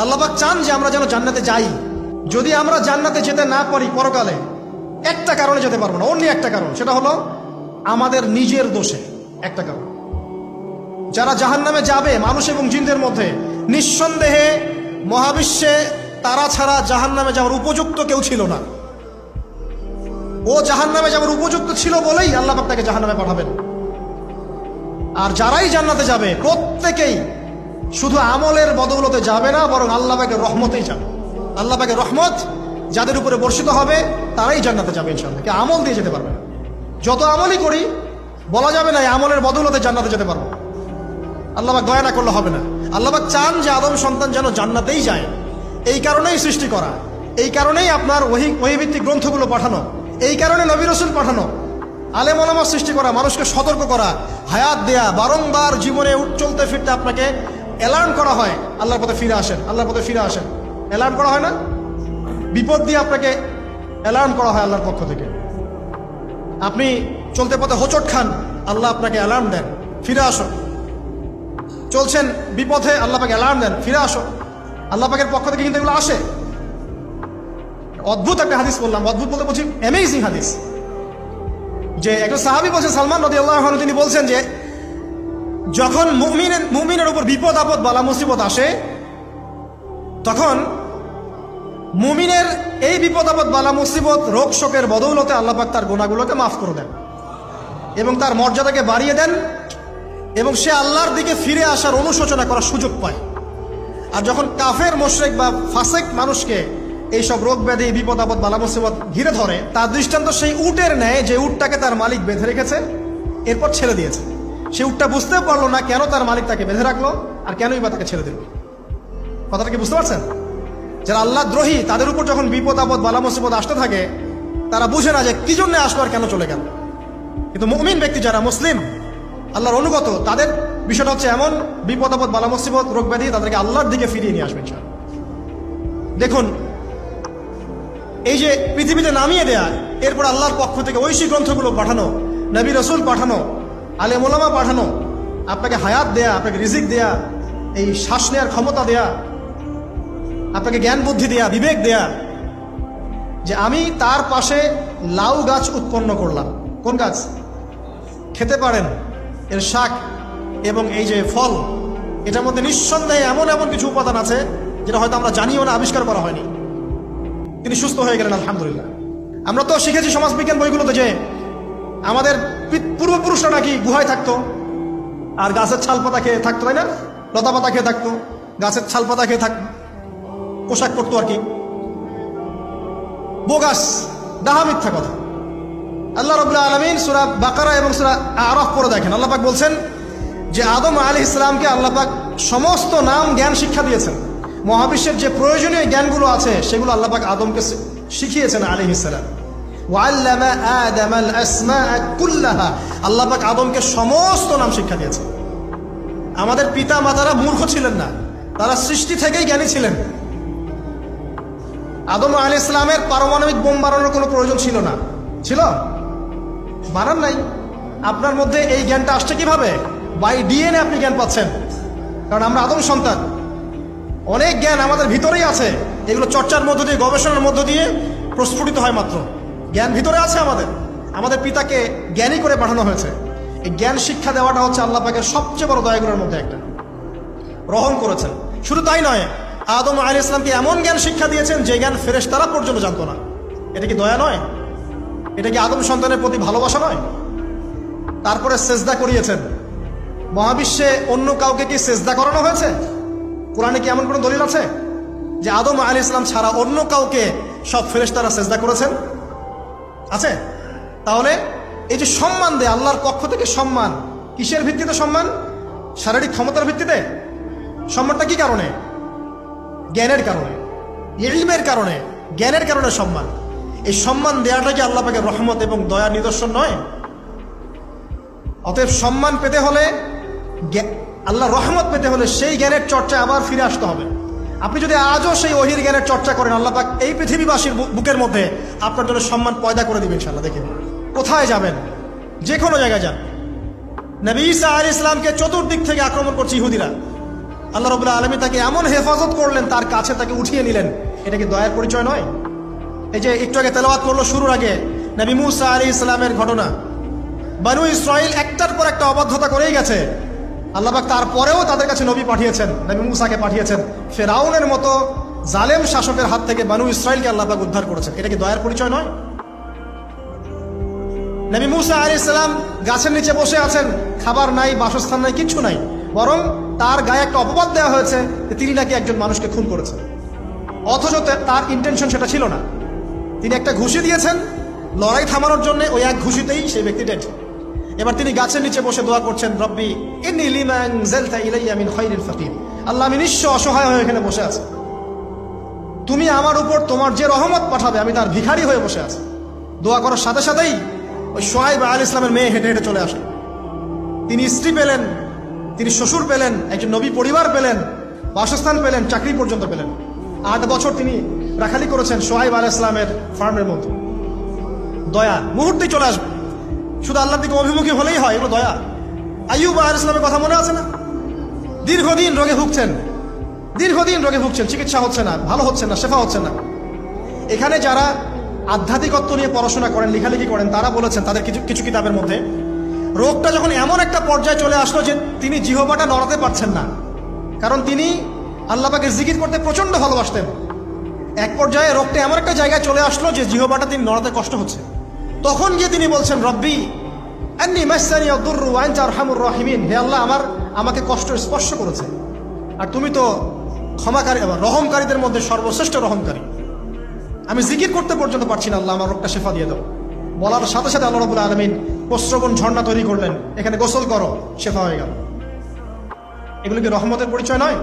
আল্লাহ পাক চান যে আমরা যেন জান্নাতে যাই। যদি আমরা জান্নাতে যেতে না পারি পরকালে, একটা কারণে যেতে পারবো না, অন্য একটা কারণ, সেটা হলো আমাদের নিজের দোষে। একটা কারণ, যারা জাহান্নামে যাবে মানুষ এবং জিনদের মধ্যে, নিঃসন্দেহে মহাবিশ্বে তারা ছাড়া জাহান্নামে যাওয়ার উপযুক্ত কেউ ছিল না। ও জাহান্নামে যাওয়ার উপযুক্ত ছিল বলেই আল্লাহ পাক তাকে জাহান্নামে পাঠাবেন। আর যারাই জান্নাতে যাবে প্রত্যেকেই শুধু আমলের বদৌলতে যাবে না, বরং আল্লাহ পাকের রহমতেই যাবে। আল্লাহ পাকের রহমত যাদের উপরে বর্ষিত হবে তারাই জান্নাতে যাবে ইনশাআল্লাহ। কে আমল দিয়ে যেতে পারবে না। যত আমলই করি বলা যাবে না এই আমলের বদৌলতে জান্নাতে যেতে পারবো। আল্লাহ পাক দয়া না করলে হবে না। আল্লাহ পাক চান যে আদম সন্তান যেন জান্নাতেই যায়। এই কারণেই সৃষ্টি করা, এই কারণেই আপনার ওহীভিত্তিক গ্রন্থগুলো পাঠানো, এই কারণে নবী রাসূল পাঠানো, আলেম ওলামা সৃষ্টি করা, মানুষকে সতর্ক করা, হায়াত দেয়া, বারংবার জীবনে চলতে ফিরতে আপনাকে অ্যালার্ম করা হয় আল্লাহর পথে ফিরে আসেন, আল্লাহর পথে ফিরে আসেন। অ্যালার্ম করা হয় না? বিপদ দিয়ে আপনাকে অ্যালার্ম করা হয় আল্লাহর পক্ষ থেকে। আপনি চলতে পথে হোঁচট খান, আল্লাহ আপনাকে অ্যালার্ম দেন, ফিরে আসো। চলছেন বিপথে, আল্লাহ পাকে অ্যালার্ম দেন, ফিরে আসো। আল্লাহ পাকের পক্ষ থেকে কিন্তু এগুলো আসে। অদ্ভুত একটা হাদিস বললাম, অদ্ভুত বলতে বলছি অ্যামেজিং হাদিস। যে একজন সাহাবী বলছেন, সালমান রাদিয়াল্লাহু আনহু, তিনি বলছেন যে যখন মুমিনের উপর বিপদ আপদ বালা মুসিবত আসে, তখন মুমিনের এই বিপদ আপদ বালা মুসিবত রোগ শোকের বদৌলতে আল্লাহ পাক তার গুনাহগুলোকে মাফ করে দেন এবং তার মর্যাদাকে বাড়িয়ে দেন এবং সে আল্লাহর দিকে ফিরে আসার অনুশোচনা করার সুযোগ পায়। আর যখন কাফের মুশরিক বা ফাসেক মানুষকে এইসব রোগ ব্যাধি বিপদ আপদ বালা মুসিবত ঘিরে ধরে, তার দৃষ্টান্ত সেই উটের ন্যায় যে উটটাকে তার মালিক বেঁধে রেখেছে, এরপর ছেড়ে দিয়েছে। সে উটটা বুঝতে পারলো না কেন তার মালিক তাকে বেঁধে রাখলো আর কেনই বা তাকে ছেড়ে দিল। কথাটা কি বুঝতে পারছেন? যারা আল্লাহ দ্রোহী, তাদের উপর যখন বিপদ আপদ বালা মুসিবত আসতে থাকে, তারা বুঝে না যে কি জন্য আসলো আর কেন চলে গেল। কিন্তু মুমিন ব্যক্তি যারা মুসলিম, আল্লাহর অনুগত, তাদের বিষয়টা হচ্ছে এমন, বিপদ আপদ বালা মুসিবত রোগ ব্যাধি তাদেরকে আল্লাহর দিকে ফিরিয়ে নিয়ে আসবে ইনশাআল্লাহ। দেখুন, এই যে পৃথিবীতে নামিয়ে দেয়া, এরপর আল্লাহর পক্ষ থেকে ঐশী গ্রন্থগুলো পাঠানো, নবী রাসূল পাঠানো, আলেম ওলামা পাঠানো, আপনাকে হায়াত দেয়া, আপনাকে রিজিক দেয়া, এই শ্বাস নেওয়ার ক্ষমতা দেয়া, আপনাকে জ্ঞান বুদ্ধি দেয়া, বিবেক দেয়া, যে আমি তার পাশে লাউ গাছ উৎপন্ন করলাম। কোন গাছ? খেতে পারেন, এর শাক এবং এই যে ফল, এটার মধ্যে নিঃসন্দেহে এমন এমন কিছু উপাদান আছে যেটা হয়তো আমরা জানিও না, আবিষ্কার করা হয়নি। তিনি সুস্থ হয়ে গেলেন আলহামদুলিল্লাহ। আমরা তো শিখেছি সমাজবিজ্ঞান বইগুলোতে যে আমাদের পূর্বপুরুষরা নাকি গুহায় থাকতো আর গাছের ছাল পাতা খেয়ে থাকতো, তাই না? লতা পাতা খেয়ে থাকতো, গাছের ছাল পাতা খেয়ে থাকতো, পোশাক পরতো আর কি। বোগাস, ডাহা, মিথ্যা কথা। আল্লাহ রাব্বুল আলামিন সূরা বাকারা এবং সূরা আরাফ পড়ে দেখেন, আল্লাহ পাক বলছেন যে আদম আলাইহিস সালামকে আল্লাহ পাক সমস্ত নাম জ্ঞান শিক্ষা দিয়েছেন। মহাবিশ্বের যে প্রয়োজনীয় জ্ঞানগুলো আছে সেগুলো আল্লাহ পাক আদমকে শিখিয়েছেন আলাইহিস সালাম। ওয়াল্লামা আদামাল আসমাআ কুল্লাহা, আল্লাহ পাক আদমকে সমস্ত নাম শিক্ষা দিয়েছেন। আমাদের পিতা মাতারা মূর্খ ছিলেন না, তারা সৃষ্টি থেকেই জ্ঞানী ছিলেন। আদম আলাইহিস সালামের পারমাণবিক বোম বানানোর কোনো প্রয়োজন ছিল না। ছিল? বানান নাই। আপনার মধ্যে এই জ্ঞানটা আসছে কিভাবে? বাই ডিএনএ আপনি জ্ঞান পাচ্ছেন, কারণ আমরা আদম সন্তান। অনেক জ্ঞান আমাদের ভিতরেই আছে, এগুলো চর্চার মধ্য দিয়ে, গবেষণার মধ্য দিয়ে প্রস্ফুটিত হয় মাত্র। জ্ঞান ভিতরে আছে আমাদের পিতাকে জ্ঞানী করে পাঠানো হয়েছে। এই জ্ঞান শিক্ষা দেওয়াটা হচ্ছে আল্লাহ পাকের সবচেয়ে বড় দয়াগুলোর মধ্যে একটা। রহম করেছেন। শুধু তাই নয়, আদম আলাইহিস সালামকে এমন জ্ঞান শিক্ষা দিয়েছেন যে জ্ঞান ফেরেশতারা পর্যন্ত জানতো না। এটা কি দয়া নয়? এটা কি আদম সন্তানের প্রতি ভালোবাসা নয়? তারপরে সেজদা করিয়েছেন। মহাবিশ্বে অন্য কাউকে কি সেজদা করানো হয়েছে? কোরআনে কি এমন কোনো দলিল আছে যে আদম আলাইহিস সালাম ছাড়া অন্য কাউকে সব ফেরেশতারা সেজদা করেছেন? আছে? তাহলে এই যে সম্মান দেয় আল্লাহর পক্ষ থেকে, সম্মান কিসের ভিত্তিতে? সম্মান শারীরিক ক্ষমতার ভিত্তিতে? সম্মানটা কি কারণে? জ্ঞানের কারণে, ইলমের কারণে, জ্ঞানের কারণে সম্মান। এই সম্মান দেওয়াটা কি আল্লাহ পাকের রহমত এবং দয়ার নিদর্শন নয়? অতএব সম্মান পেতে হলে, আল্লাহর রহমত পেতে হলে সেই জ্ঞানের চর্চায় আবার ফিরে আসতে হবে। আপনি যদি আজও সেই ওহির জ্ঞানের চর্চা করেন, আল্লাহ পাক এই পৃথিবীবাসীর বুকের মধ্যে আপনার জন্য সম্মান পয়দা করে দিবেন ইনশাআল্লাহ। দেখেন কোথায় যাবেন, যে কোনো জায়গায় যান। নবী ঈসা আলাইহিস সালামকে চতুর্দিক থেকে আক্রমণ করছে ইহুদিরা। আল্লাহ রাব্বুল আলামিন তাকে এমন হেফাজত করলেন, তার কাছে তাকে উঠিয়ে নিলেন। এটা কি দয়ার পরিচয় নয়? এই যে একটু আগে তেলাওয়াত করলো শুরুর আগে নবী মূসা আলাইহিস সালামের ঘটনা। বনু ইসরাইল একটার পর একটা অবাধ্যতা করেই গেছে, আল্লাহ পাক তারপরেও তাদের কাছে নবী পাঠিয়েছেন, নবী মূসাকে পাঠিয়েছেন। ফেরাউনের মতো জালেম শাসকের হাত থেকে বনু ইসরাইলকে আল্লাহ পাক উদ্ধার করেছেন। এটা কি দয়ার পরিচয় নয়? নবী মূসা আলাইহিস সালাম গাছের নিচে বসে আছেন, খাবার নাই, বাসস্থান নাই, কিচ্ছু নাই, বরং তার গায়ে একটা অপবাদ দেওয়া হয়েছে যে তিনি নাকি একজন মানুষকে খুন করেছেন, অথচ তার ইন্টেনশন সেটা ছিল না। তিনি একটা ঘুষি দিয়েছেন লড়াই থামানোর জন্য, ওই এক ঘুষিতেই সেই ব্যক্তি ডেড। এবার তিনি গাছের নিচে বসে দোয়া করছেন, রব্বি ইন্নী লিমা আনজালতা ইলাইয়া মিন খাইরিল ফাকির। আল্লাহ, আমি নিঃস্ব অসহায় হয়ে এখানে বসে আছি, তুমি আমার উপর তোমার যে রহমত পাঠাবে আমি তার ভিখারি হয়ে বসে আছি। দোয়া করার সাথে সাথেই ওই শুআয়ব আলাইহিস সালামের মেয়ে হেঁটে হেঁটে চলে আসেন। তিনি স্ত্রী পেলেন, তিনি শ্বশুর পেলেন, একজন নবী পরিবার পেলেন, বাসস্থান পেলেন, চাকরি পর্যন্ত পেলেন। 8 বছর তিনি রাখালি করেছেন শুআয়ব আলাইহিস সালামের ফার্মের মধ্যে। দয়া মুহূর্তেই চলে আসবে, শুধু আল্লাহর দিকে অভিমুখী হলেই হয়, এগুলো দয়া। আইয়ুব আলাইহিস সালামের কথা মনে আছে না? দীর্ঘদিন রোগে ভুগছেন, চিকিৎসা হচ্ছে না, ভালো হচ্ছে না, শেফা হচ্ছে না। এখানে যারা আধ্যাত্মিকত্ব নিয়ে পড়াশোনা করেন, লেখালেখি করেন, তারা বলেছেন তাদের কিছু কিতাবের মধ্যে, রোগটা যখন এমন একটা পর্যায়ে চলে আসলো যে তিনি জিহ্বাটা নড়াতে পারছেন না, কারণ তিনি আল্লাহ পাকের জিকির করতে প্রচন্ড ভালোবাসতেন। এক পর্যায়ে রোগটা এমন একটা জায়গায় চলে আসলো যে জিহ্বাটা তিনি নড়াতে কষ্ট হচ্ছে। তখন গিয়ে তিনি বলছেন, রব্বি আন্নী মাসসানি আদ-দুররু ওয়া আনতা আরহামুর রাহিমিন। হে আল্লাহ, আমাকে কষ্ট স্পর্শ করেছে, আর তুমি তো ক্ষমাকারী, রহমকারীদের মধ্যে সর্বশ্রেষ্ঠ রহমকারী। আমি জিকির করতে পর্যন্ত পারছি না, আল্লাহ আমার রোগটা শেফা দিয়ে দাও। বলার সাথে সাথে আল্লাহ রাব্বুল আলামিন প্রস্রবণ ঝর্ণা তৈরি করলেন, এখানে গোসল করো, শেফা হয়ে গেল। এগুলো কি রহমতের পরিচয় নয়?